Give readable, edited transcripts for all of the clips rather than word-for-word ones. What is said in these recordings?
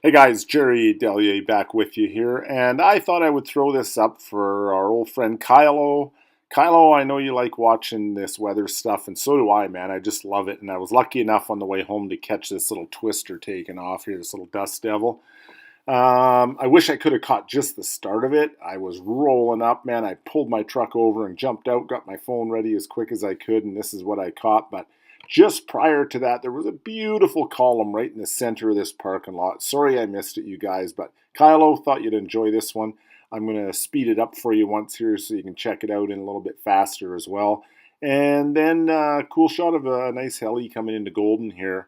Hey guys, Jerry Delier back with you here, and I thought I would throw this up for our old friend Kylo. Kylo, I know you like watching this weather stuff, and so do I, man. I just love it, and I was lucky enough on the way home to catch this little twister taking off here, this little dust devil. I wish I could have caught just the start of it. I was rolling up, man. I pulled my truck over and jumped out, got my phone ready as quick as I could, and this is what I caught. But just prior to that, there was a beautiful column right in the center of this parking lot. Sorry I missed it, you guys, but Kylo, thought you'd enjoy this one. I'm going to speed it up for you once here so you can check it out in a little bit faster as well. And then cool shot of a nice heli coming into Golden here.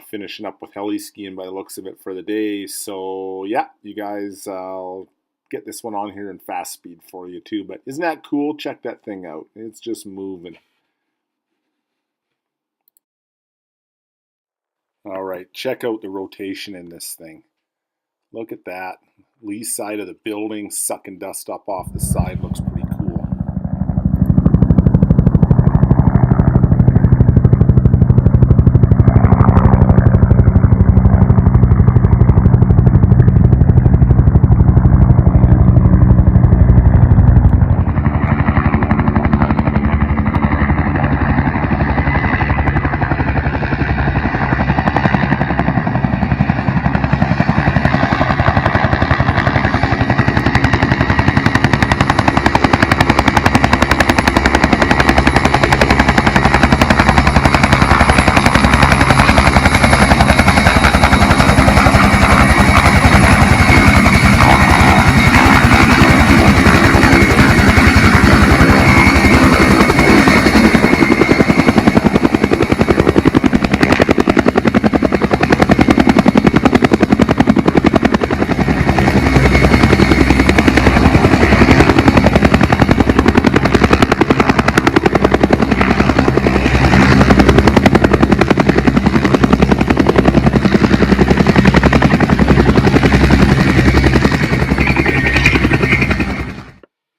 Finishing up with heli skiing by the looks of it for the day. So yeah, you guys, I'll get this one on here in fast speed for you too. But isn't that cool? Check that thing out. It's just moving. All right, check out the rotation in this thing. Look at that. Lee side of the building sucking dust up off the side. Looks pretty cool.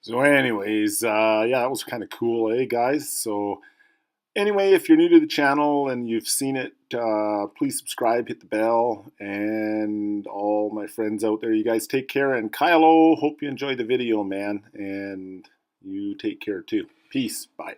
So anyways, yeah, that was kind of cool, eh, guys? So anyway, if you're new to the channel and you've seen it, please subscribe, hit the bell, and all my friends out there, you guys take care. And Kylo, hope you enjoyed the video, man. And you take care too. Peace. Bye.